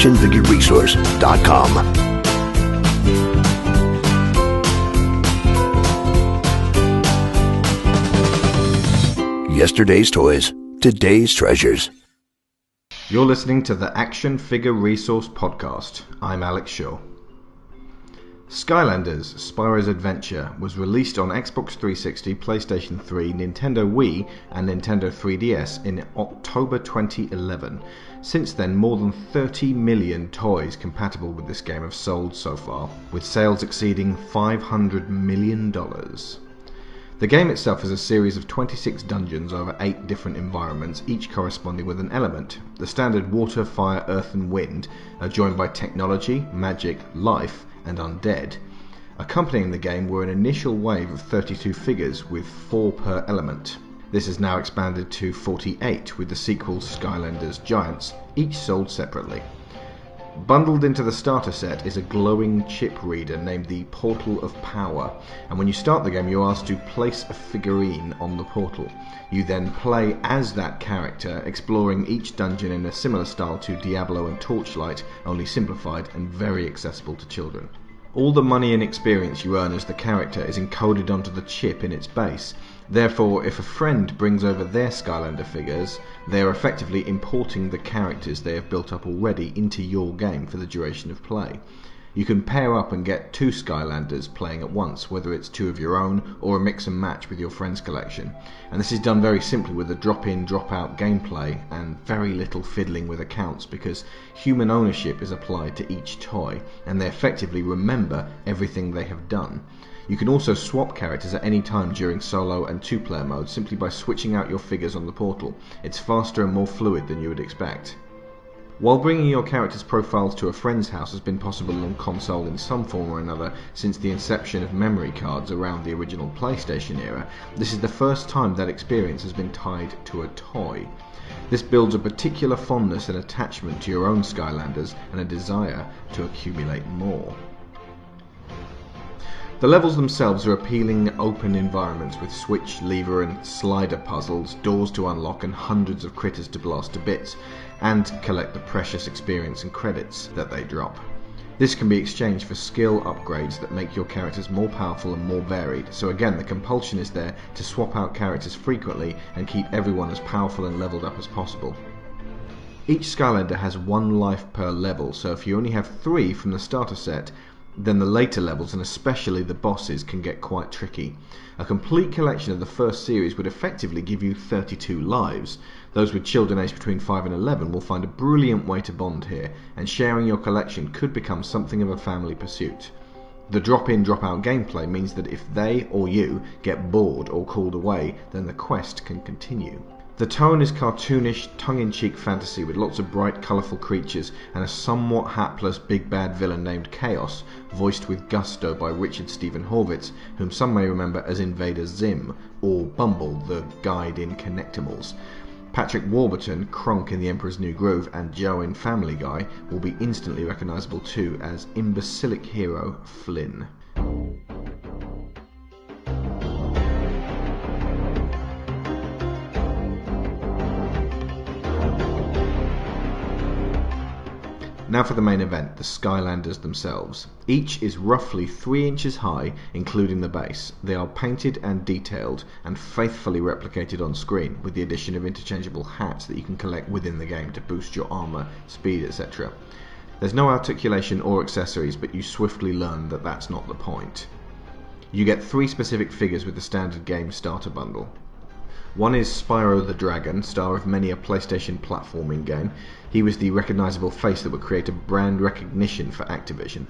ActionFigureResource.com. Yesterday's toys, today's treasures. You're listening to the Action Figure Resource podcast. I'm Alex Shaw. Skylanders: Spyro's Adventure was released on Xbox 360, PlayStation 3, Nintendo Wii and Nintendo 3DS in October 2011. Since then, more than 30 million toys compatible with this game have sold so far, with sales exceeding $500 million. The game itself is a series of 26 dungeons over 8 different environments, each corresponding with an element. The standard water, fire, earth and wind are joined by technology, magic, life and undead. Accompanying the game were an initial wave of 32 figures with 4 per element. This is now expanded to 48 with the sequels Skylanders Giants, each sold separately. Bundled into the starter set is a glowing chip reader named the Portal of Power, and when you start the game you are asked to place a figurine on the portal. You then play as that character, exploring each dungeon in a similar style to Diablo and Torchlight, only simplified and very accessible to children. All the money and experience you earn as the character is encoded onto the chip in its base. Therefore, if a friend brings over their Skylander figures, they are effectively importing the characters they have built up already into your game for the duration of play. You can pair up and get 2 Skylanders playing at once, whether it's 2 of your own or a mix and match with your friend's collection. And this is done very simply with a drop-in, drop-out gameplay and very little fiddling with accounts, because human ownership is applied to each toy and they effectively remember everything they have done. You can also swap characters at any time during solo and 2-player mode simply by switching out your figures on the portal. It's faster and more fluid than you would expect. While bringing your characters' profiles to a friend's house has been possible on console in some form or another since the inception of memory cards around the original PlayStation era, this is the first time that experience has been tied to a toy. This builds a particular fondness and attachment to your own Skylanders and a desire to accumulate more. The levels themselves are appealing open environments with switch, lever and slider puzzles, doors to unlock and hundreds of critters to blast to bits, and collect the precious experience and credits that they drop. This can be exchanged for skill upgrades that make your characters more powerful and more varied, so again the compulsion is there to swap out characters frequently and keep everyone as powerful and leveled up as possible. Each Skylander has 1 life per level, so if you only have 3 from the starter set, then the later levels, and especially the bosses, can get quite tricky. A complete collection of the first series would effectively give you 32 lives. Those with children aged between 5 and 11 will find a brilliant way to bond here, and sharing your collection could become something of a family pursuit. The drop-in, drop-out gameplay means that if they or you get bored or called away, then the quest can continue. The tone is cartoonish, tongue-in-cheek fantasy with lots of bright, colourful creatures and a somewhat hapless big bad villain named Chaos, voiced with gusto by Richard Stephen Horvitz, whom some may remember as Invader Zim, or Bumble, the guide in Connectimals. Patrick Warburton, Kronk in The Emperor's New Groove, and Joe in Family Guy will be instantly recognisable too as imbecilic hero Flynn. Now for the main event, the Skylanders themselves. Each is roughly 3 inches high, including the base. They are painted and detailed, and faithfully replicated on screen, with the addition of interchangeable hats that you can collect within the game to boost your armour, speed, etc. There's no articulation or accessories, but you swiftly learn that that's not the point. You get 3 specific figures with the standard game starter bundle. One is Spyro the Dragon, star of many a PlayStation platforming game. He was the recognisable face that would create a brand recognition for Activision.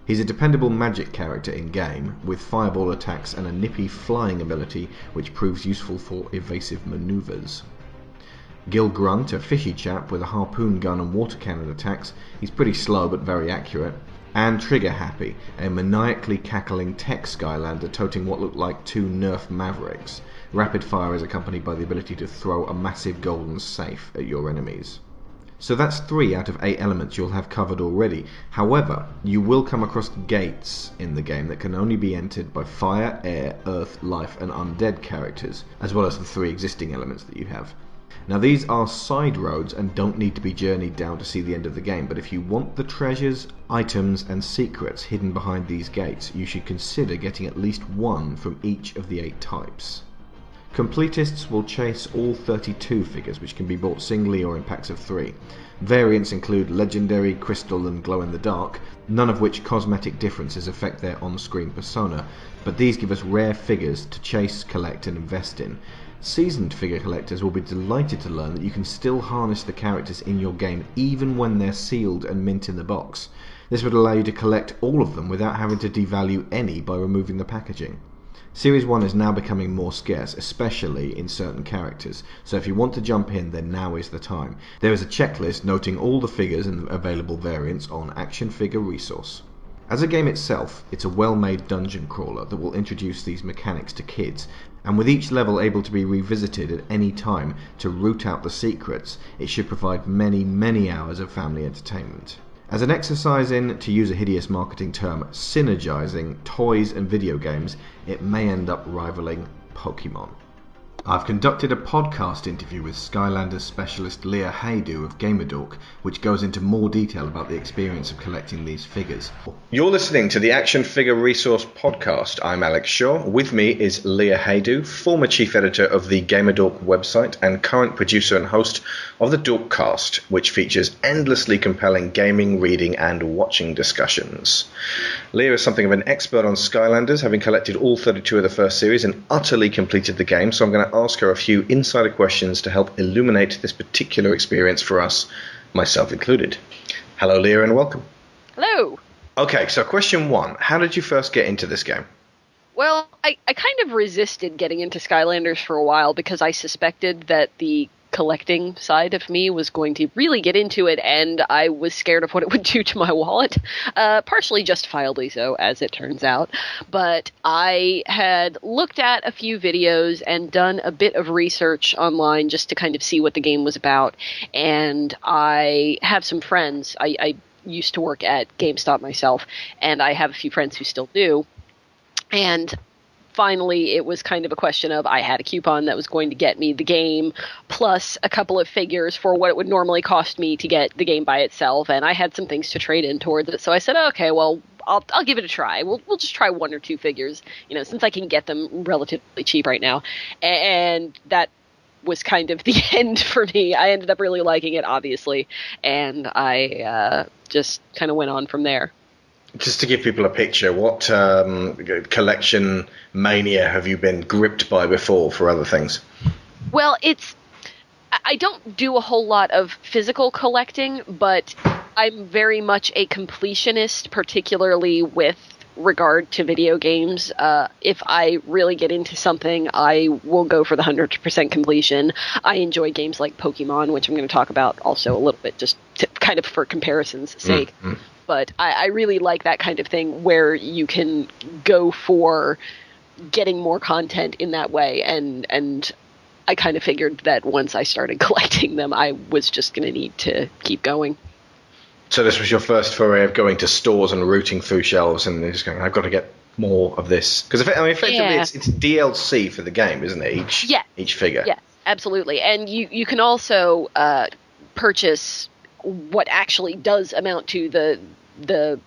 He's a dependable magic character in-game, with fireball attacks and a nippy flying ability which proves useful for evasive manoeuvres. Gil Grunt, a fishy chap with a harpoon gun and water cannon attacks. He's pretty slow but very accurate. And Trigger Happy, a maniacally cackling tech Skylander toting what looked like 2 Nerf Mavericks. Rapid fire is accompanied by the ability to throw a massive golden safe at your enemies. So that's 3 out of 8 elements you'll have covered already. However, you will come across gates in the game that can only be entered by fire, air, earth, life and undead characters, as well as the 3 existing elements that you have. Now these are side roads and don't need to be journeyed down to see the end of the game, but if you want the treasures, items and secrets hidden behind these gates, you should consider getting at least one from each of the 8 types. Completists will chase all 32 figures, which can be bought singly or in packs of 3. Variants include Legendary, Crystal and Glow in the Dark, none of which cosmetic differences affect their on-screen persona, but these give us rare figures to chase, collect and invest in. Seasoned figure collectors will be delighted to learn that you can still harness the characters in your game even when they're sealed and mint in the box. This would allow you to collect all of them without having to devalue any by removing the packaging. Series 1 is now becoming more scarce, especially in certain characters, so if you want to jump in, then now is the time. There is a checklist noting all the figures and available variants on ActionFigureResource. As a game itself, it's a well-made dungeon crawler that will introduce these mechanics to kids, and with each level able to be revisited at any time to root out the secrets, it should provide many, many hours of family entertainment. As an exercise in, to use a hideous marketing term, synergizing toys and video games, it may end up rivaling Pokemon. I've conducted a podcast interview with Skylanders specialist Leah Haydu of GamerDork, which goes into more detail about the experience of collecting these figures. You're listening to the Action Figure Resource podcast. I'm Alex Shaw. With me is Leah Haydu, former chief editor of the GamerDork website and current producer and host of the Dorkcast, which features endlessly compelling gaming, reading and watching discussions. Leah is something of an expert on Skylanders, having collected all 32 of the first series and utterly completed the game, so I'm going to ask her a few insider questions to help illuminate this particular experience for us, myself included. Hello, Leah, and welcome. Hello. Okay, so question 1. How did you first get into this game? Well, I kind of resisted getting into Skylanders for a while because I suspected that the collecting side of me was going to really get into it, and I was scared of what it would do to my wallet. Partially justifiably so, as it turns out. But I had looked at a few videos and done a bit of research online just to kind of see what the game was about. And I have some friends. I used to work at GameStop myself, and I have a few friends who still do. And finally, it was kind of a question of I had a coupon that was going to get me the game plus a couple of figures for what it would normally cost me to get the game by itself, and I had some things to trade in towards it. So I said, okay, well, I'll give it a try. We'll just try 1 or 2 figures, since I can get them relatively cheap right now. And that was kind of the end for me. I ended up really liking it, obviously, and I just kind of went on from there. Just to give people a picture, what collection mania have you been gripped by before for other things? Well, I don't do a whole lot of physical collecting, but I'm very much a completionist, particularly with regard to video games. If I really get into something, I will go for the 100% completion. I enjoy games like Pokemon, which I'm going to talk about also a little bit, just kind of for comparison's sake. Mm-hmm. But I really like that kind of thing where you can go for getting more content in that way. And I kind of figured that once I started collecting them, I was just going to need to keep going. So this was your first foray of going to stores and rooting through shelves and just going, I've got to get more of this. Because effectively it's DLC for the game, isn't it? Each figure. Yeah, absolutely. And you can also purchase what actually does amount to the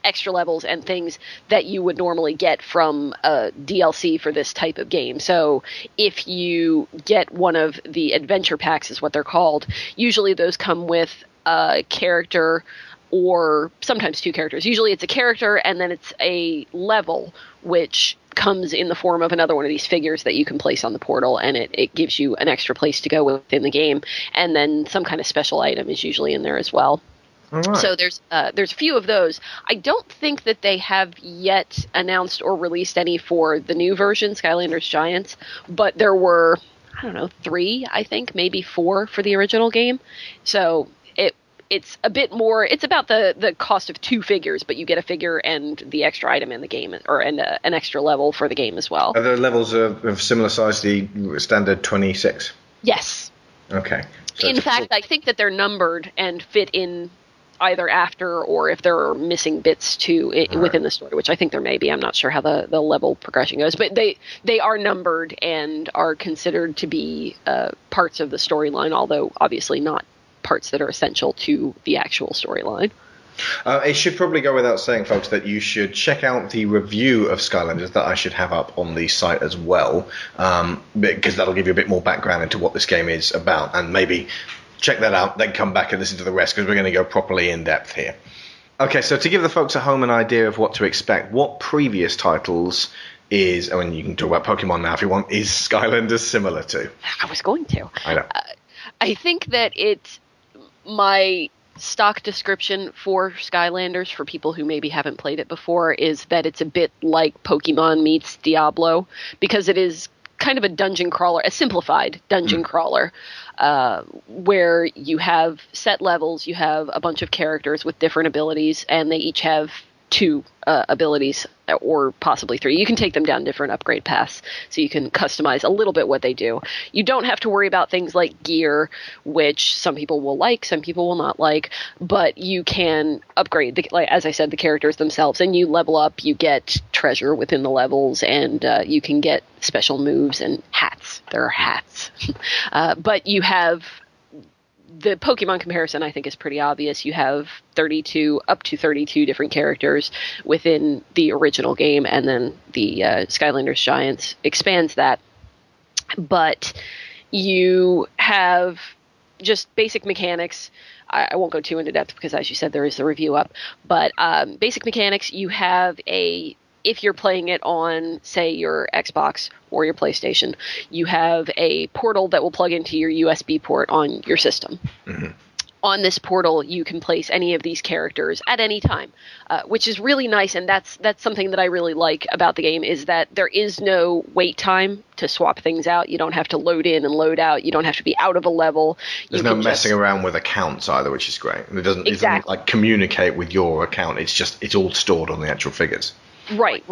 extra levels and things that you would normally get from DLC for this type of game. So if you get one of the adventure packs is what they're called, usually those come with a character or sometimes 2 characters. Usually it's a character and then it's a level which comes in the form of another one of these figures that you can place on the portal, and it gives you an extra place to go within the game. And then some kind of special item is usually in there as well. All right. So there's a few of those. I don't think that they have yet announced or released any for the new version, Skylanders Giants, but there were, 3, I think, maybe 4 for the original game. So it's a bit more. It's about the cost of 2 figures, but you get a figure and the extra item in the game, and an extra level for the game as well. Are the levels of similar size to the standard 26? Yes. Okay. So in fact, I think that they're numbered and fit in either after or if there are missing bits within the story, which I think there may be. I'm not sure how the level progression goes, but they are numbered and are considered to be parts of the storyline, although obviously not parts that are essential to the actual storyline. It should probably go without saying, folks, that you should check out the review of Skylanders that I should have up on the site as well, because that'll give you a bit more background into what this game is about, and maybe check that out, then come back and listen to the rest, because we're going to go properly in depth here. Okay, so to give the folks at home an idea of what to expect, what previous titles you can talk about Pokemon now if you want, is Skylanders similar to? I was going to. I know. I think that my stock description for Skylanders, for people who maybe haven't played it before, is that it's a bit like Pokemon meets Diablo, because it is kind of a dungeon crawler, a simplified dungeon crawler, where you have set levels, you have a bunch of characters with different abilities, and they each have 2 abilities, or possibly 3. You can take them down different upgrade paths, so you can customize a little bit what they do. You don't have to worry about things like gear, which some people will like, some people will not like, but you can upgrade, as I said, the characters themselves, and you level up, you get treasure within the levels, and you can get special moves and hats. There are hats. But you have... The Pokemon comparison, I think, is pretty obvious. You have up to 32 different characters within the original game, and then the Skylanders Giants expands that. But you have just basic mechanics. I won't go too into depth because, as you said, there is the review up. But basic mechanics, you have if you're playing it on, say, your Xbox or your PlayStation, you have a portal that will plug into your USB port on your system. Mm-hmm. On this portal, you can place any of these characters at any time, which is really nice, and that's something that I really like about the game, is that there is no wait time to swap things out. You don't have to load in and load out. You don't have to be out of a level. There's no messing around with accounts either, which is great. It doesn't like communicate with your account. It's all stored on the actual figures. Right.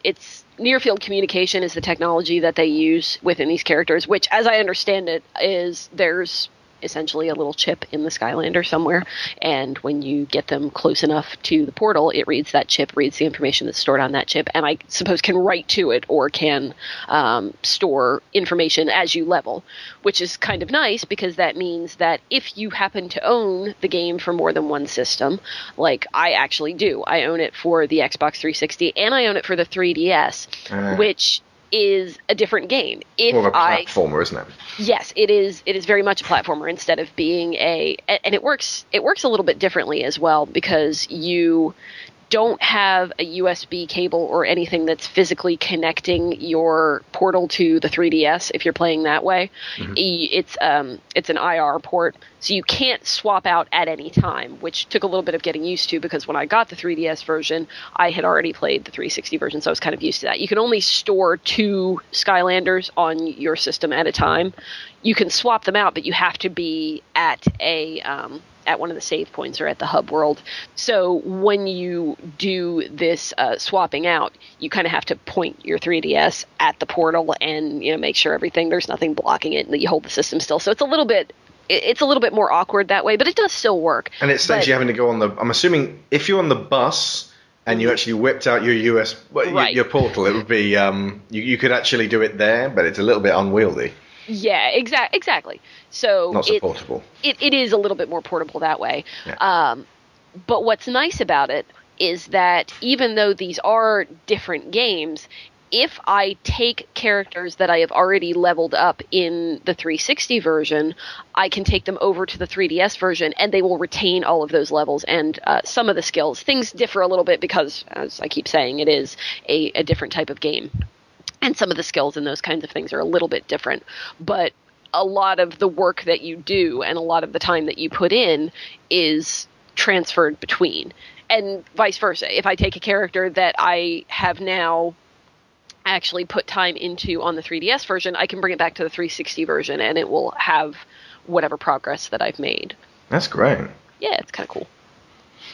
It's near-field communication is the technology that they use within these characters, which, as I understand it, is there's essentially a little chip in the Skylander somewhere, and when you get them close enough to the portal, it reads that chip, reads the information that's stored on that chip, and I suppose can write to it or can store information as you level, which is kind of nice because that means that if you happen to own the game for more than one system, like I actually do, I own it for the Xbox 360 and I own it for the 3DS, which is a different game. More of a platformer, isn't it? Yes, it is. It is very much a platformer instead of being and it works a little bit differently as well, because you don't have a USB cable or anything that's physically connecting your portal to the 3DS if you're playing that way. Mm-hmm. It's an IR port, so you can't swap out at any time, which took a little bit of getting used to, because when I got the 3DS version, I had already played the 360 version, so I was kind of used to that. You can only store 2 Skylanders on your system at a time. You can swap them out, but you have to be at at one of the save points or at the hub world. So when you do this swapping out, you kind of have to point your 3DS at the portal and make sure there's nothing blocking it, and that you hold the system still. So it's a little bit more awkward that way, but it does still work. And it saves you having to go on I'm assuming if you're on the bus and you actually whipped out your your portal, it would be you could actually do it there, but it's a little bit unwieldy. Yeah, exactly. So not so portable. It is a little bit more portable that way. Yeah. But what's nice about it is that even though these are different games, if I take characters that I have already leveled up in the 360 version, I can take them over to the 3DS version, and they will retain all of those levels and some of the skills. Things differ a little bit because, as I keep saying, it is a different type of game. And some of the skills and those kinds of things are a little bit different. But a lot of the work that you do and a lot of the time that you put in is transferred between. And vice versa. If I take a character that I have now actually put time into on the 3DS version, I can bring it back to the 360 version and it will have whatever progress that I've made. That's great. Yeah, it's kind of cool.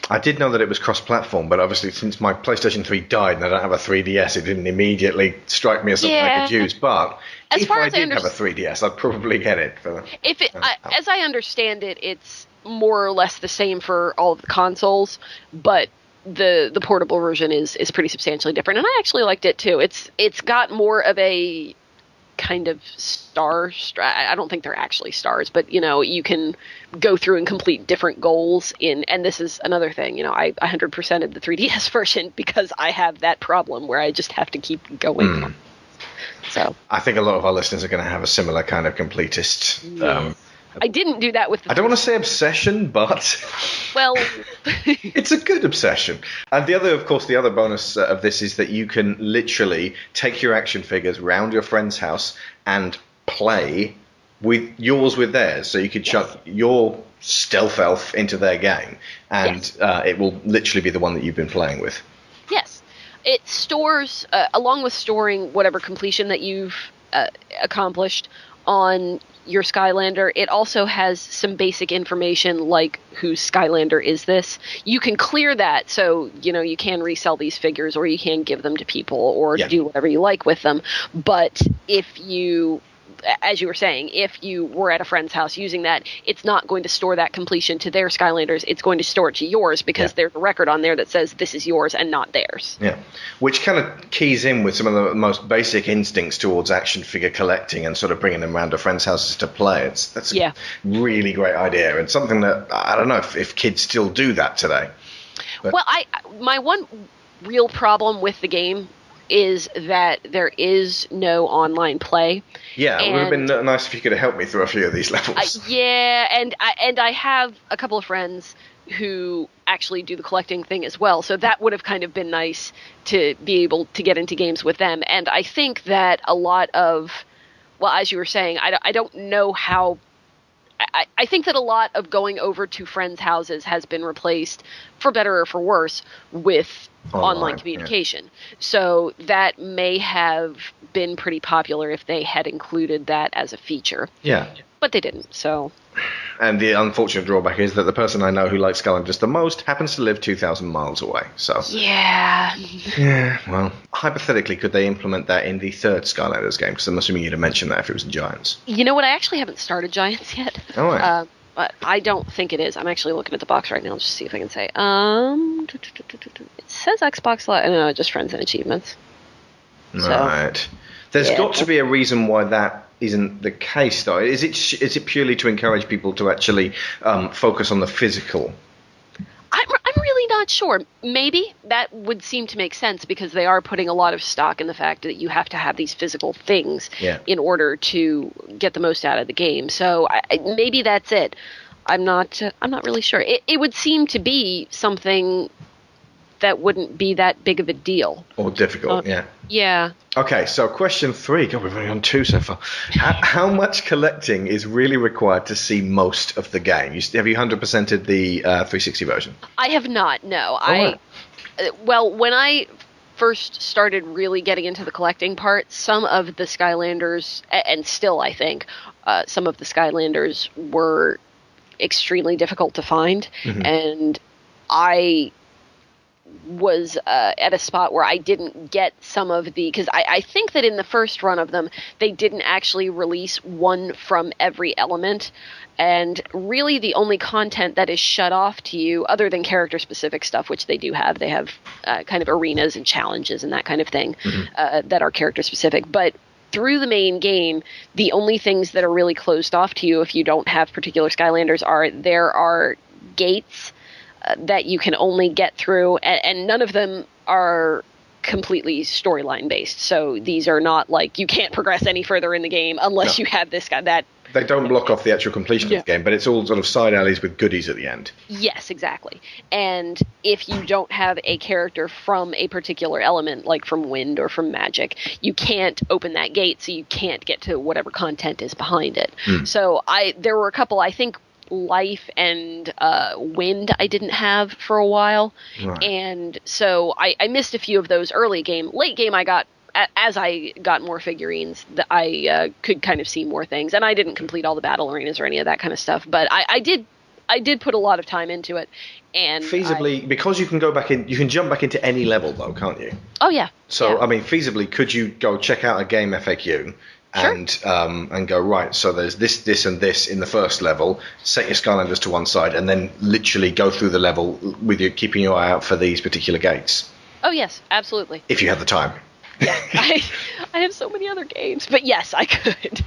I did know that it was cross-platform, but obviously since my PlayStation 3 died and I don't have a 3DS, it didn't immediately strike me as something I could use. But if I did have a 3DS, I'd probably get it. As I understand it, it's more or less the same for all of the consoles, but the portable version is pretty substantially different, and I actually liked it too. It's got more of a kind of I don't think they're actually stars, but you can go through and complete different goals and this is another thing, I 100%ed the 3DS version because I have that problem where I just have to keep going. So I think a lot of our listeners are going to have a similar kind of completist. I didn't do that with I don't want to say obsession, but well, it's a good obsession. And the other bonus of this is that you can literally take your action figures round your friend's house and play with theirs. So you could chuck your stealth elf into their game, and it will literally be the one that you've been playing with. Yes. It stores, along with storing whatever completion that you've accomplished on your Skylander, it also has some basic information like whose Skylander is this. You can clear that, so you can resell these figures, or you can give them to people, or do whatever you like with them. But if you, as you were saying, if you were at a friend's house using that, it's not going to store that completion to their Skylanders. It's going to store it to yours because there's a record on there that says this is yours and not theirs. Yeah, which kind of keys in with some of the most basic instincts towards action figure collecting and sort of bringing them around to friends' houses to play. That's a really great idea, and something that I don't know if kids still do that today. But. Well, my one real problem with the game is that there is no online play. Yeah, it would have been nice if you could have helped me through a few of these levels. And I have a couple of friends who actually do the collecting thing as well, so that would have kind of been nice to be able to get into games with them. And I think that a lot of, well, as you were saying, I don't know how. I think that a lot of going over to friends' houses has been replaced, for better or for worse, with online communication. Yeah. So that may have been pretty popular if they had included that as a feature. Yeah. But they didn't, so. And the unfortunate drawback is that the person I know who likes Skylanders the most happens to live 2,000 miles away, so. Yeah. Yeah, well, hypothetically, could they implement that in the third Skylanders game? Because I'm assuming you'd have mentioned that if it was in Giants. You know what, I actually haven't started Giants yet. Oh, right. But I don't think it is. I'm actually looking at the box right now. Let's just see if I can say. It says Xbox Live. No, just Friends and Achievements. Right. So, there's got to be a reason why that isn't the case, though. Is it purely to encourage people to actually focus on the physical? I'm really not sure. Maybe that would seem to make sense because they are putting a lot of stock in the fact that you have to have these physical things in order to get the most out of the game. So maybe that's it. I'm not really sure. It would seem to be something that wouldn't be that big of a deal. Or difficult, yeah. Yeah. Okay, so question 3. God, we've only on 2 so far. How much collecting is really required to see most of the game? Have you 100%ed the 360 version? I have not, no. Well, when I first started really getting into the collecting part, some of the Skylanders, and still I think, some of the Skylanders were extremely difficult to find, and I was at a spot where I didn't get some of the, because I think that in the first run of them, they didn't actually release one from every element, and really the only content that is shut off to you, other than character-specific stuff, which they do have, they have kind of arenas and challenges and that kind of thing that are character-specific, but through the main game, the only things that are really closed off to you if you don't have particular Skylanders there are gates that you can only get through, and none of them are completely storyline based. So these are not like you can't progress any further in the game unless you have this guy that. They don't block off the actual completion of the game, but it's all sort of side alleys with goodies at the end. Yes, exactly. And if you don't have a character from a particular element, like from wind or from magic, you can't open that gate, so you can't get to whatever content is behind it. So there were a couple, I think, life and wind I didn't have for a while, and so I missed a few of those early game. Late game I got, as I got more figurines, I could kind of see more things, and I didn't complete all the battle arenas or any of that kind of stuff, but I did put a lot of time into it. And feasibly, because you can go back in, you can jump back into any level though, can't you? Oh yeah. So I mean, feasibly, could you go check out a game FAQ, Sure. and go, right, so there's this, and this in the first level, set your Skylanders to one side, and then literally go through the level with you keeping your eye out for these particular gates. Oh, yes, absolutely. If you have the time. Yeah, I have so many other games, but yes, I could.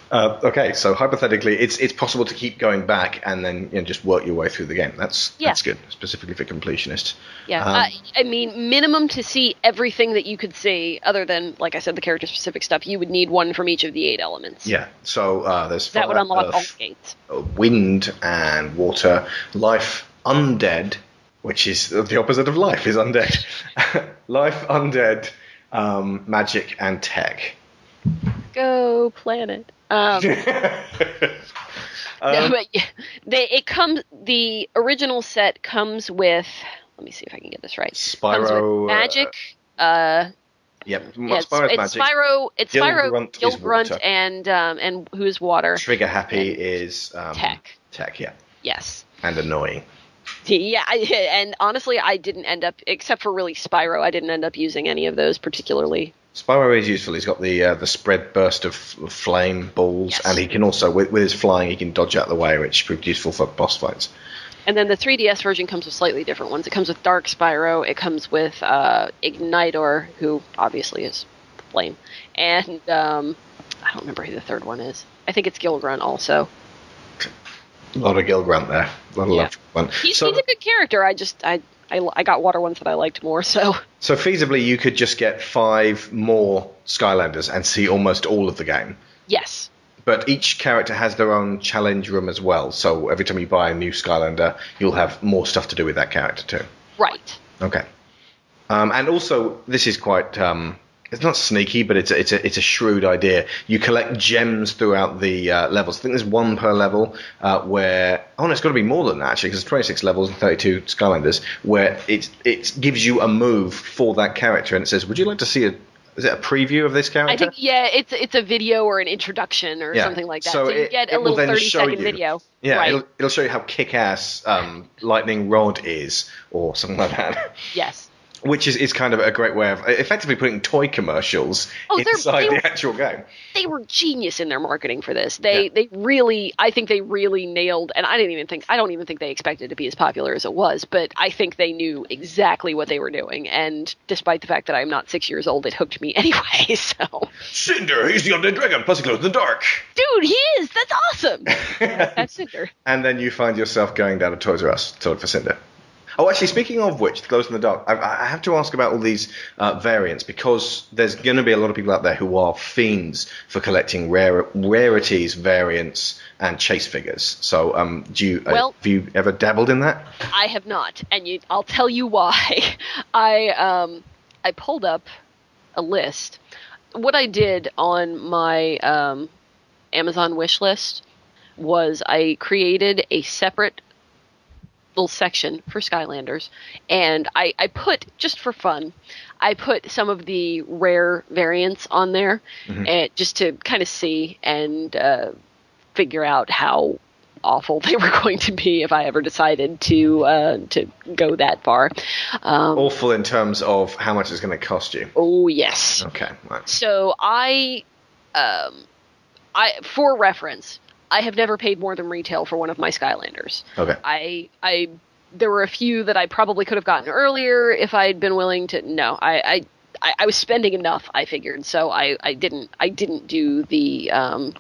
Okay, so hypothetically, it's possible to keep going back and then just work your way through the game. That's good, specifically for completionists. Yeah, I mean, minimum to see everything that you could see, other than, like I said, the character-specific stuff, you would need one from each of the 8 elements. Yeah, so there's fire, that would unlock earth, all the gates. Wind and water, life, undead, which is the opposite of life, is undead. Life, undead, magic, and tech. Go planet. No, but the original set comes with, let me see if I can get this right. Spyro. Comes with magic. Yep. It's magic. Spyro, Gilgrunt, and who is water. Trigger Happy is tech. Tech, yeah. Yes. And annoying. Yeah, and honestly, I didn't end up, except for really Spyro, I didn't end up using any of those particularly. Spyro is useful. He's got the spread burst of flame balls, and he can also, with his flying, he can dodge out the way, which proved useful for boss fights. And then the 3DS version comes with slightly different ones. It comes with Dark Spyro, it comes with Ignitor, who obviously is flame, and I don't remember who the third one is. I think it's Gilgrunt also. A lot of Gilgrunt there. A lot of love for one. He's a good character. I got water ones that I liked more, so... So feasibly, you could just get 5 more Skylanders and see almost all of the game. Yes. But each character has their own challenge room as well, so every time you buy a new Skylander, you'll have more stuff to do with that character too. Right. Okay. And also, this is quite... it's not sneaky, but it's a shrewd idea. You collect gems throughout the levels. I think there's 1 per level where... Oh, no, it's got to be more than that, actually, because there's 26 levels and 32 Skylanders, where it gives you a move for that character, and it says, would you like to see is it a preview of this character? I think, it's a video or an introduction or something like that. So you get a little 30-second video. Yeah, right. It'll show you how kick-ass Lightning Rod is, or something like that. Yes. Which is kind of a great way of effectively putting toy commercials inside the actual game. They were genius in their marketing for this. I think they really nailed, and I don't even think they expected it to be as popular as it was, but I think they knew exactly what they were doing, and despite the fact that I'm not 6 years old, it hooked me anyway, so. Cinder, he's the undead dragon, plus he glows in the dark. Dude, he is! That's awesome! That's Cinder. And then you find yourself going down to Toys R Us to look for Cinder. Oh, actually, speaking of which, glows in the dark, I have to ask about all these variants, because there's going to be a lot of people out there who are fiends for collecting rarities, variants, and chase figures. So, have you ever dabbled in that? I have not, and I'll tell you why. I pulled up a list. What I did on my Amazon wish list was I created a separate little section for Skylanders, and I put, just for fun, I put some of the rare variants on there, and just to kind of see and figure out how awful they were going to be if I ever decided to go that far. Awful in terms of how much it's going to cost you. Oh yes. Okay. Right. So I for reference, I have never paid more than retail for one of my Skylanders. Okay. There were a few that I probably could have gotten earlier if I'd been willing to. No, I was spending enough, I figured, so I didn't do the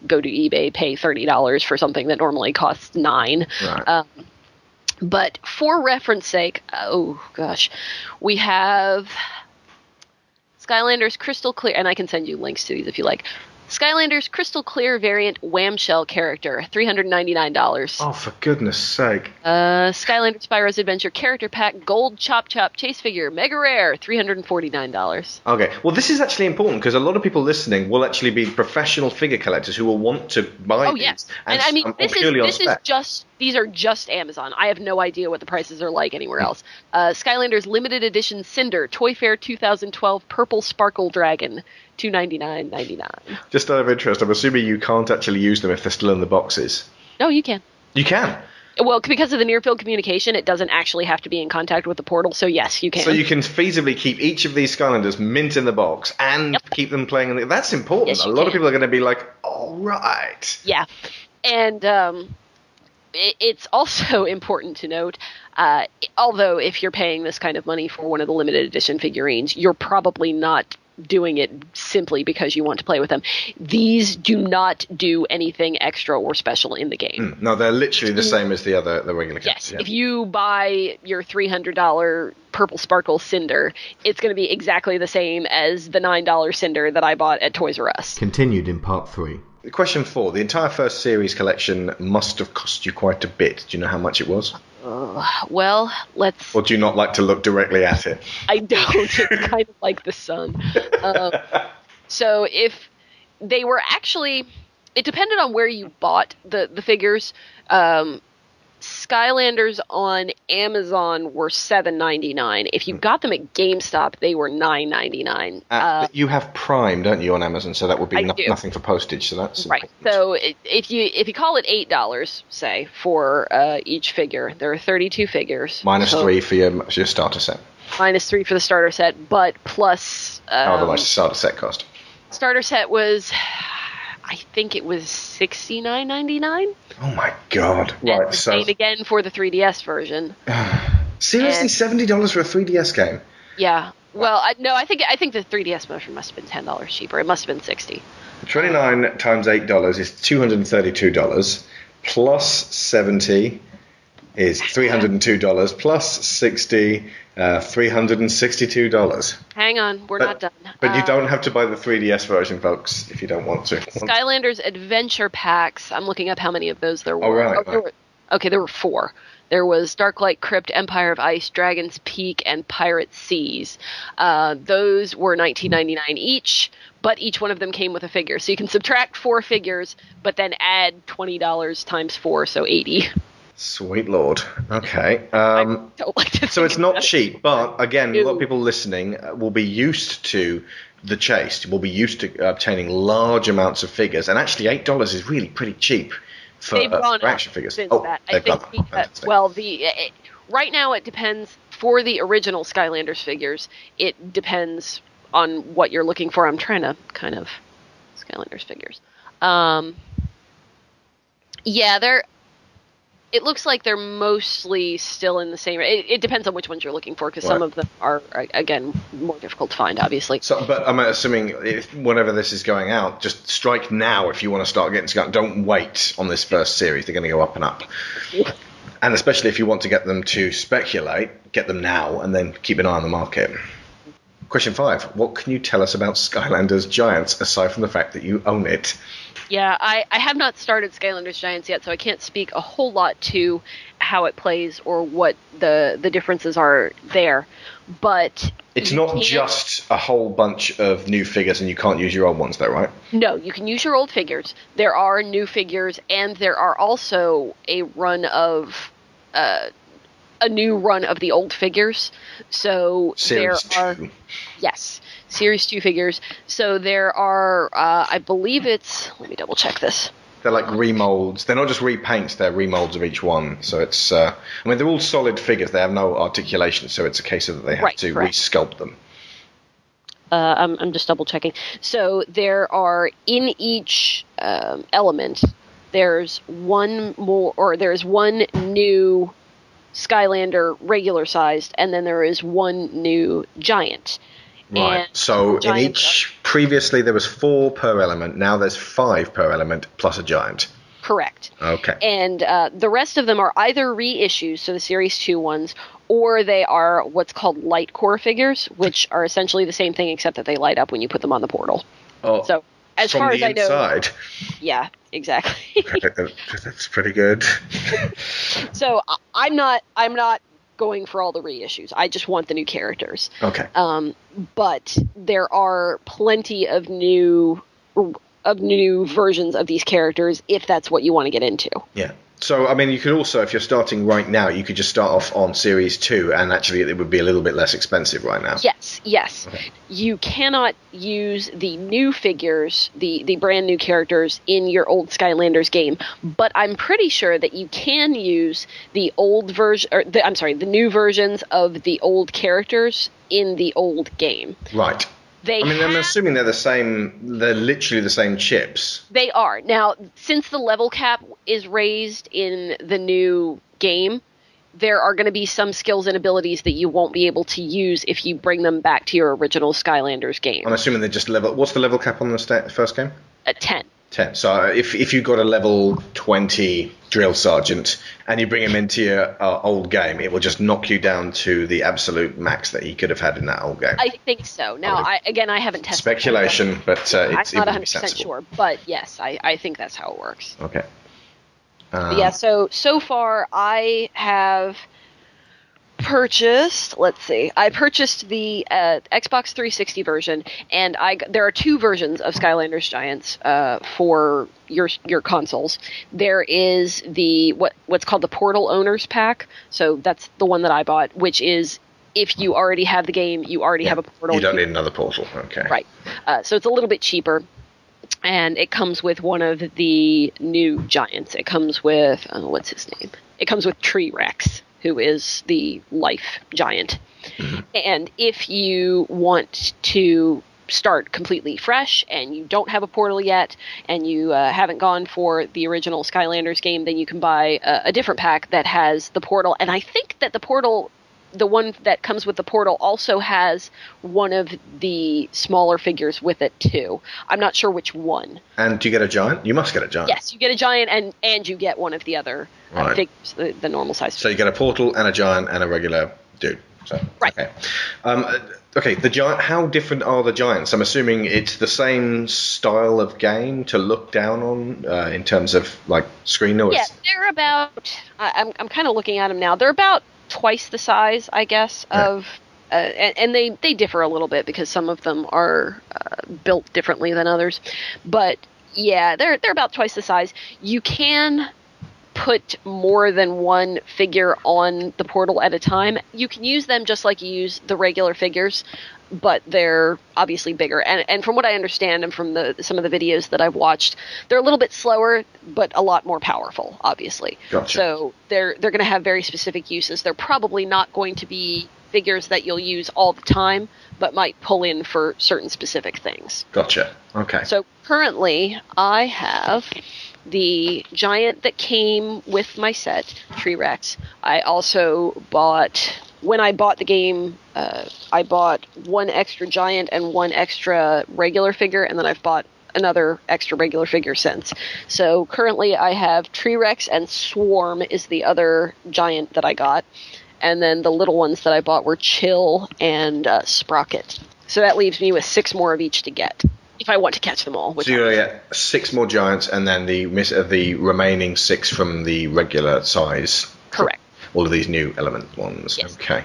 go to eBay, pay $30 for something that normally costs $9. Right. But for reference sake, oh gosh, we have Skylanders Crystal Clear, and I can send you links to these if you like. Skylanders Crystal Clear variant Whamshell character, $399. Oh, for goodness sake. Skylanders Spyro's Adventure character pack Gold Chop Chop chase figure, mega rare, $349. Okay, well this is actually important because a lot of people listening will actually be professional figure collectors who will want to buy these. Yes. And I mean, these are just Amazon. I have no idea what the prices are like anywhere else. Skylanders limited edition Cinder, Toy Fair 2012 purple sparkle dragon, $299.99. Just out of interest, I'm assuming you can't actually use them if they're still in the boxes. No, you can. You can? Well, because of the near-field communication, it doesn't actually have to be in contact with the portal, so yes, you can. So you can feasibly keep each of these Skylanders mint in the box and keep them playing. That's important. Yes, a lot of people are going to be like, all right. Yeah. And it's also important to note, although if you're paying this kind of money for one of the limited edition figurines, you're probably not doing it simply because you want to play with them. These do not do anything extra or special in the game. No, they're literally the same as the regular kits. Yes, yeah. if you buy your $300 Purple Sparkle Cinder, it's going to be exactly the same as the $9 Cinder that I bought at Toys R Us. Continued in part 3. Question 4. The entire first series collection must have cost you quite a bit. Do you know how much it was? Well, let's... Or do you not like to look directly at it? I don't. It's kind of like the sun. So if they were actually... It depended on where you bought the figures. Skylanders on Amazon were $7.99. If you got them at GameStop, they were $9.99. You have Prime, don't you, on Amazon? So that would be nothing for postage. So that's right. important. So if you call it $8, say, for each figure, there are 32 figures. Minus 3 for your starter set. Minus 3 for the starter set, but plus... However much the starter set cost. Starter set was... I think it was $69.99. Oh my god! Right, and same again for the 3DS version. Seriously, $70 for a 3DS game? Yeah. Well, I think the 3DS version must have been $10 cheaper. It must have been $60. 29 times $8 is $232. Plus 70 is $302. Plus 60. $362. Hang on, we're not done. But you don't have to buy the 3DS version, folks, if you don't want to. Skylanders Adventure Packs. I'm looking up how many of those there were. Oh, right. There were 4. There was Darklight Crypt, Empire of Ice, Dragon's Peak, and Pirate Seas. Those were $19.99 each, but each one of them came with a figure. So you can subtract 4 figures, but then add $20 times 4, so $80. Sweet Lord. Okay. I don't like to so it's not cheap, but again, a lot of people listening will be used to the chase, will be used to obtaining large amounts of figures, and actually $8 is really pretty cheap for action figures. Right now it depends. For the original Skylanders figures, it depends on what you're looking for. I'm trying to kind of... Skylanders figures. It looks like they're mostly still in the same... It depends on which ones you're looking for, because some of them are, again, more difficult to find, obviously. But I'm assuming whenever this is going out, just strike now if you want to start getting Skylanders. Don't wait on this first series. They're going to go up and up. Yeah. And especially if you want to get them to speculate, get them now and then keep an eye on the market. Question 5. What can you tell us about Skylanders Giants, aside from the fact that you own it? Yeah, I have not started Skylanders Giants yet, so I can't speak a whole lot to how it plays or what the differences are there. But it's not just a whole bunch of new figures and you can't use your old ones, though, right? No, you can use your old figures. There are new figures, and there are also a new run of the old figures. So Series there are 2. Yes. Series 2 figures. So there are, I believe it's... Let me double check this. They're like remolds. They're not just repaints, they're remolds of each one. So it's... they're all solid figures. They have no articulation, so it's a case of that they have to resculpt them. I'm just double checking. So there are, in each element, there's one new Skylander regular sized, and then there is one new giant. Right. And so in each, previously there was 4 per element. Now there's 5 per element plus a giant. Correct. Okay. And the rest of them are either reissues, so the Series 2 ones, or they are what's called light core figures, which are essentially the same thing except that they light up when you put them on the portal. Oh. So as far as I know, inside. Yeah, exactly. That's pretty good. So I'm not going for all the reissues. I just want the new characters. Okay. But there are plenty of new versions of these characters if that's what you want to get into. Yeah. So, I mean, you could also, if you're starting right now, you could just start off on Series 2, and actually it would be a little bit less expensive right now. Yes. Okay. You cannot use the new figures, the brand new characters, in your old Skylanders game, but I'm pretty sure that you can use the old version, the new versions of the old characters in the old game. Right. I'm assuming they're literally the same chips. They are. Now, since the level cap is raised in the new game, there are going to be some skills and abilities that you won't be able to use if you bring them back to your original Skylanders game. I'm assuming they're just what's the level cap on the first game? 10. 10. So if you got a level 20 drill sergeant and you bring him into your old game, it will just knock you down to the absolute max that he could have had in that old game. I think so. Now, I haven't tested. Speculation, but it's I'm not 100% sure. But yes, I think that's how it works. Okay. So far I have purchased, I purchased the Xbox 360 version, and there are two versions of Skylanders Giants for your consoles. There is the what's called the Portal Owners Pack, so that's the one that I bought, which is if you already have the game, you already have a portal. You don't need another portal, okay. Right. So it's a little bit cheaper. And it comes with one of the new giants. It comes with, what's his name? It comes with T-Rex, who is the life giant. Mm-hmm. And if you want to start completely fresh and you don't have a portal yet and you haven't gone for the original Skylanders game, then you can buy a different pack that has the portal. And I think that the one that comes with the portal also has one of the smaller figures with it too. I'm not sure which one. And do you get a giant? You must get a giant. Yes, you get a giant and you get one of the other figures, the normal size. So you get a portal and a giant and a regular dude. So, right. Okay. Okay, the giant. How different are the giants? I'm assuming it's the same style of game to look down on in terms of like screen noise. Yeah, they're about. I'm kind of looking at them now. They're about twice the size, I guess, of and they differ a little bit because some of them are built differently than others, but yeah, they're about twice the size. You can put more than one figure on the portal at a time. You can use them just like you use the regular figures, but they're obviously bigger. And from what I understand and from some of the videos that I've watched, they're a little bit slower, but a lot more powerful, obviously. Gotcha. So they're going to have very specific uses. They're probably not going to be figures that you'll use all the time, but might pull in for certain specific things. Gotcha. Okay. So currently I have the giant that came with my set, T-Rex. I also bought, when I bought the game, I bought one extra giant and one extra regular figure, and then I've bought another extra regular figure since. So currently I have T-Rex, and Swarm is the other giant that I got. And then the little ones that I bought were Chill and Sprocket. So that leaves me with 6 more of each to get, if I want to catch them all. So you get 6 more giants, and then the remaining 6 from the regular size. Correct. All of these new element ones. Yes. Okay.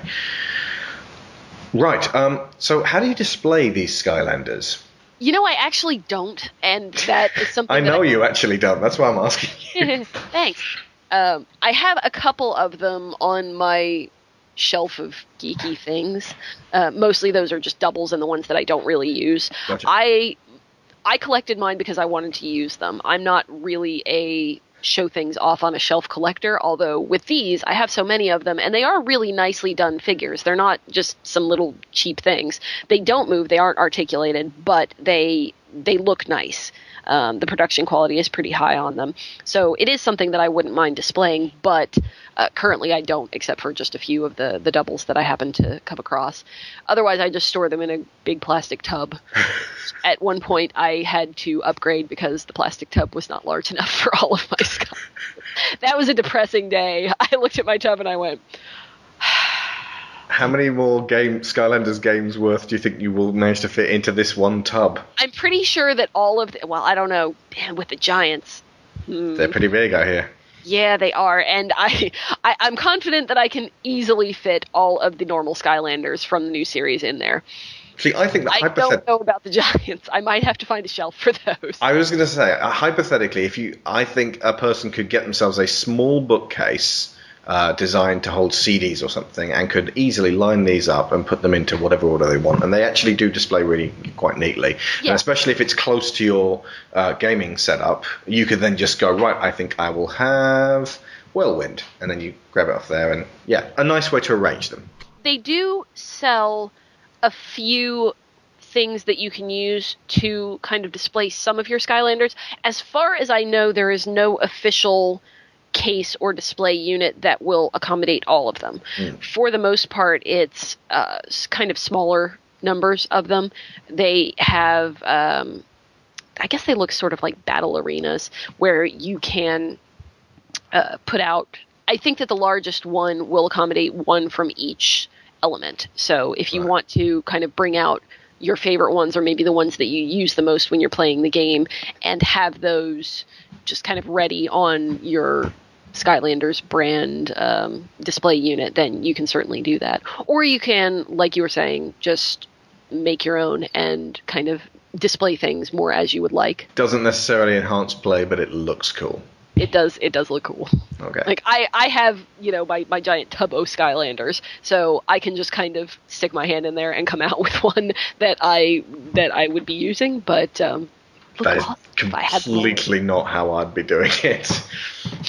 Right. So how do you display these Skylanders? You know, I actually don't, and that is something I know you actually don't. That's why I'm asking you. Thanks. I have a couple of them on my shelf of geeky things. Mostly those are just doubles and the ones that I don't really use. Gotcha. I collected mine because I wanted to use them. I'm not really a show things off on a shelf collector, although with these I have so many of them, and they are really nicely done figures. They're not just some little cheap things. They don't move, they aren't articulated, but they look nice. The production quality is pretty high on them. So it is something that I wouldn't mind displaying, but currently I don't, except for just a few of the doubles that I happen to come across. Otherwise, I just store them in a big plastic tub. At one point, I had to upgrade because the plastic tub was not large enough for all of my stuff. That was a depressing day. I looked at my tub and I went... How many more Skylanders games worth do you think you will manage to fit into this one tub? I'm pretty sure that all of well, I don't know, man, with the giants. They're pretty big out here. Yeah, they are, and I'm confident that I can easily fit all of the normal Skylanders from the new series in there. See, I think that I don't know about the giants. I might have to find a shelf for those. I was going to say, hypothetically, I think a person could get themselves a small bookcase designed to hold CDs or something, and could easily line these up and put them into whatever order they want, and they actually do display really quite neatly. Yeah. And especially if it's close to your gaming setup, you could then just go, right, I think I will have Whirlwind, and then you grab it off there, and yeah, a nice way to arrange them. They do sell a few things that you can use to kind of display some of your Skylanders. As far as I know, there is no official case or display unit that will accommodate all of them. For the most part, it's kind of smaller numbers of them. They have, I guess they look sort of like battle arenas where you can put out, I think that the largest one will accommodate one from each element. So if you want to kind of bring out your favorite ones, or maybe the ones that you use the most when you're playing the game, and have those just kind of ready on your Skylanders brand display unit, then you can certainly do that. Or you can, like you were saying, just make your own and kind of display things more as you would like. Doesn't necessarily enhance play, but it looks cool. It does look cool. Okay. Like I have, my giant Tubbo Skylanders, so I can just kind of stick my hand in there and come out with one that I would be using, but that is completely not how I'd be doing it.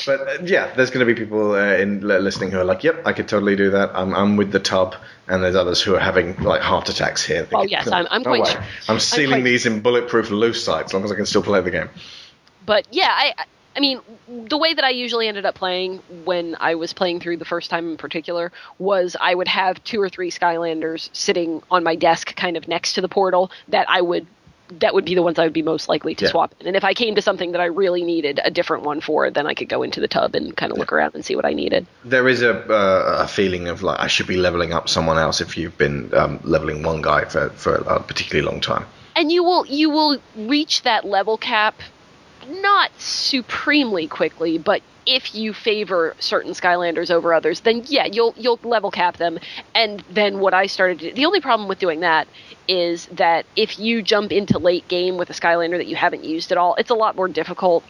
But yeah, there's going to be people listening who are like, "Yep, I could totally do that. I'm with the tub," and there's others who are having like heart attacks here. Thinking, yes, I'm quite sure. I'm sealing these in bulletproof lucite as long as I can still play the game. But yeah, I mean, the way that I usually ended up playing when I was playing through the first time in particular was I would have 2 or 3 Skylanders sitting on my desk kind of next to the portal that would be the ones I would be most likely to swap in. And if I came to something that I really needed a different one for, then I could go into the tub and kind of look around and see what I needed. There is a feeling of like I should be leveling up someone else if you've been leveling one guy for a particularly long time. And you will reach that level cap not supremely quickly, but if you favor certain Skylanders over others, then yeah, you'll level cap them. And then what I started to do, the only problem with doing that is that if you jump into late game with a Skylander that you haven't used at all, it's a lot more difficult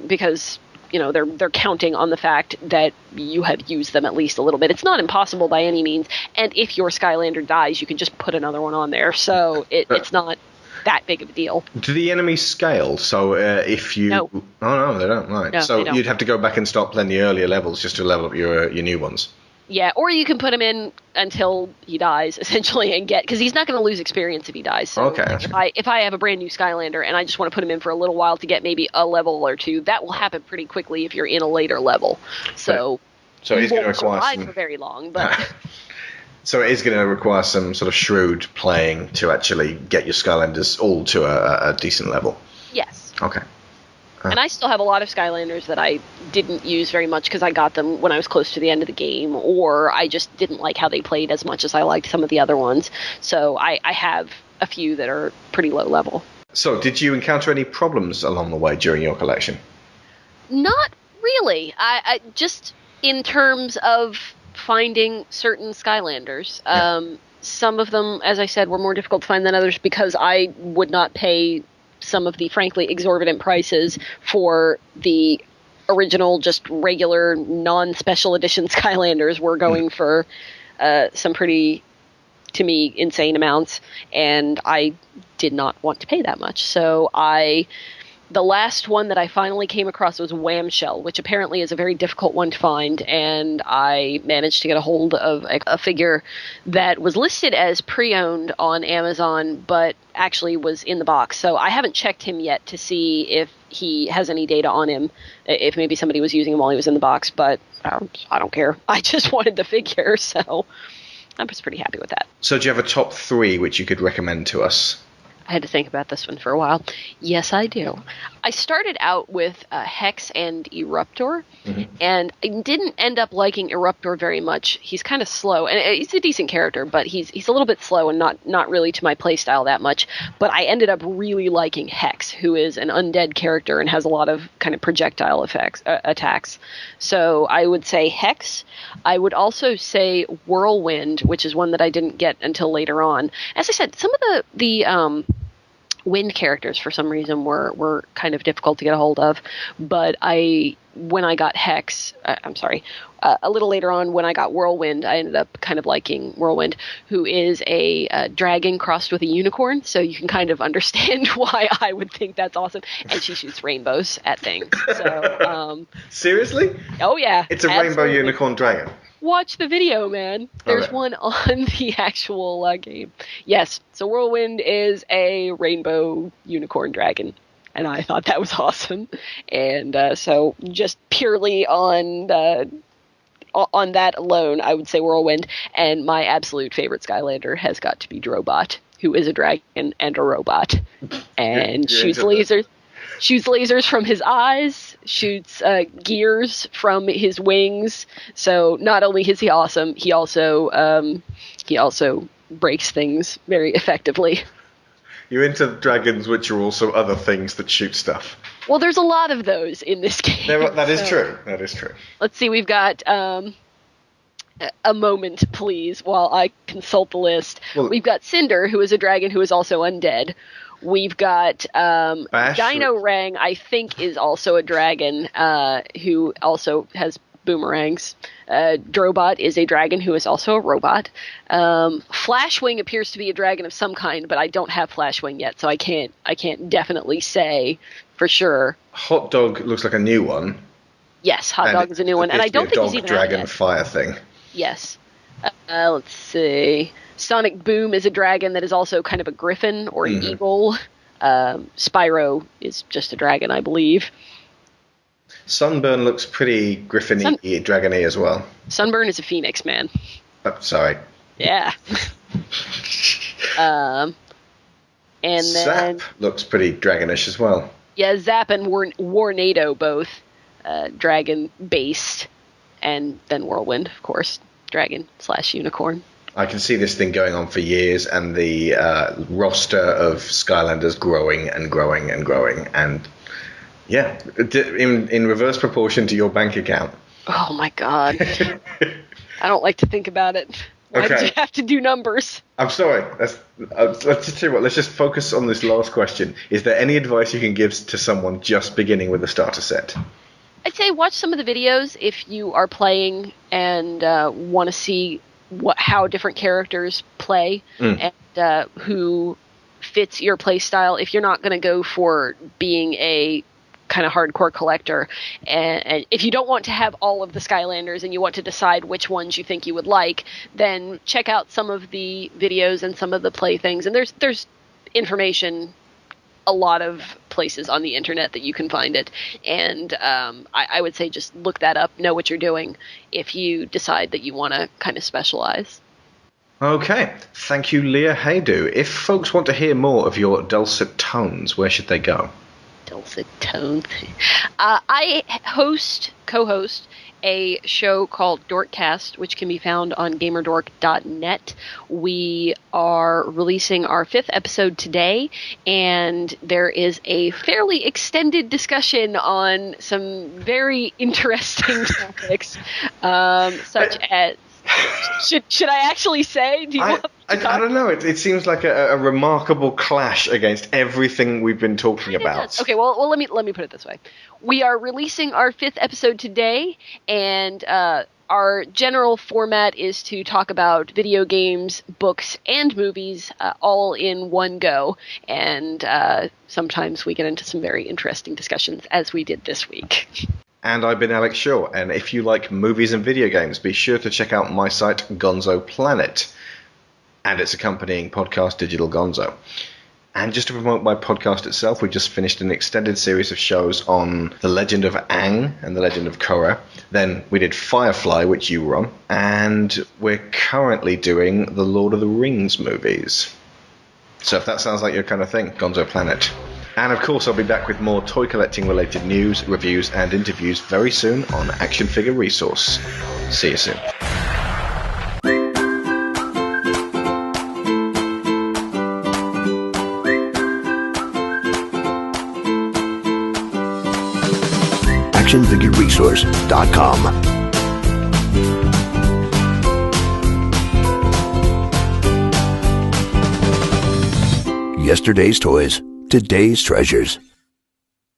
because they're counting on the fact that you have used them at least a little bit. It's not impossible by any means, and if your Skylander dies, you can just put another one on there. So it's not that big of a deal. Do the enemies scale? So if you... No. Oh, no, they don't. Right. No, so they don't. You'd have to go back and start playing the earlier levels just to level up your new ones. Yeah, or you can put him in until he dies, essentially, and because he's not going to lose experience if he dies. So okay. If I have a brand new Skylander and I just want to put him in for a little while to get maybe a level or two, that will happen pretty quickly if you're in a later level. So he's going to require survive for very long, but... So it is going to require some sort of shrewd playing to actually get your Skylanders all to a decent level. Yes. Okay. And I still have a lot of Skylanders that I didn't use very much because I got them when I was close to the end of the game, or I just didn't like how they played as much as I liked some of the other ones. So I have a few that are pretty low level. So did you encounter any problems along the way during your collection? Not really. I just in terms of finding certain Skylanders. Some of them, as I said, were more difficult to find than others because I would not pay some of the frankly exorbitant prices for the original, just regular, non-special edition Skylanders. Were going for some pretty, to me, insane amounts, and I did not want to pay that much. So the last one that I finally came across was Whamshell, which apparently is a very difficult one to find, and I managed to get a hold of a figure that was listed as pre-owned on Amazon, but actually was in the box. So I haven't checked him yet to see if he has any data on him, if maybe somebody was using him while he was in the box, but I don't care. I just wanted the figure, so I was pretty happy with that. So do you have a top 3 which you could recommend to us? I had to think about this one for a while. Yes, I do. I started out with Hex and Eruptor, and I didn't end up liking Eruptor very much. He's kind of slow, and he's a decent character, but he's a little bit slow and not really to my playstyle that much. But I ended up really liking Hex, who is an undead character and has a lot of kind of projectile attacks. So I would say Hex. I would also say Whirlwind, which is one that I didn't get until later on. As I said, some of the wind characters for some reason were kind of difficult to get a hold of, but when I got Hex, a little later on when I got Whirlwind, I ended up kind of liking Whirlwind, who is a dragon crossed with a unicorn, so you can kind of understand why I would think that's awesome. And she shoots rainbows at things. So, seriously? Oh yeah, it's a rainbow unicorn dragon. Watch the video, man. There's one on the actual game. Yes, so Whirlwind is a rainbow unicorn dragon, and I thought that was awesome. And so just purely on that alone, I would say Whirlwind. And my absolute favorite Skylander has got to be Drobot, who is a dragon and a robot, and shoots lasers from his eyes, shoots gears from his wings. So not only is he awesome, he also breaks things very effectively. You're into dragons, which are also other things that shoot stuff. Well, there's a lot of those in this game. That is true. That is true. Let's see. We've got a moment, please, while I consult the list. Well, we've got Cinder, who is a dragon who is also undead. We've got Dino Rang, I think, is also a dragon who also has boomerangs. Drobot is a dragon who is also a robot. Flashwing appears to be a dragon of some kind, but I don't have Flashwing yet, so I can't definitely say for sure. Hot Dog looks like a new one. Yes, Hot Dog is a new one, and I don't think he's even dragon out yet. Fire thing. Yes. Let's see. Sonic Boom is a dragon that is also kind of a griffin or an eagle. Spyro is just a dragon, I believe. Sunburn looks pretty griffin-y, dragon-y as well. Sunburn is a phoenix, man. Oh, sorry. Yeah. And then Zap looks pretty dragonish as well. Yeah, Zap and Warnado both dragon-based, and then Whirlwind, of course, dragon/unicorn. I can see this thing going on for years, and the roster of Skylanders growing and growing and growing, and yeah, in reverse proportion to your bank account. Oh my god. I don't like to think about it. Why did you have to do numbers? I'm sorry. Let's just tell you what. Let's just focus on this last question. Is there any advice you can give to someone just beginning with a starter set? I'd say watch some of the videos if you are playing and want to see how different characters play and who fits your play style. If you're not going to go for being a kind of hardcore collector, and if you don't want to have all of the Skylanders and you want to decide which ones you think you would like, then check out some of the videos and some of the play things. And there's information a lot of places on the internet that you can find it, and I would say just look that up, know what you're doing if you decide that you want to kind of specialize. Okay, thank you, Leah Haydu. If folks want to hear more of your dulcet tones, where should they go? Dulcet tones. I co-host a show called Dorkcast, which can be found on gamerdork.net. We are releasing our 5th episode today, and there is a fairly extended discussion on some very interesting topics, such as... Should I actually say? Do you want I don't know. It seems like a remarkable clash against everything we've been talking about. Okay, well, let me put it this way. We are releasing our 5th episode today, and our general format is to talk about video games, books, and movies all in one go. And sometimes we get into some very interesting discussions, as we did this week. And I've been Alex Shaw, and if you like movies and video games, be sure to check out my site, Gonzo Planet, and its accompanying podcast, Digital Gonzo. And just to promote my podcast itself, we just finished an extended series of shows on The Legend of Aang and The Legend of Korra. Then we did Firefly, which you were on, and we're currently doing the Lord of the Rings movies. So if that sounds like your kind of thing, Gonzo Planet. And of course, I'll be back with more toy collecting related news, reviews, and interviews very soon on Action Figure Resource. See you soon. ActionFigureResource.com. Yesterday's toys, today's treasures.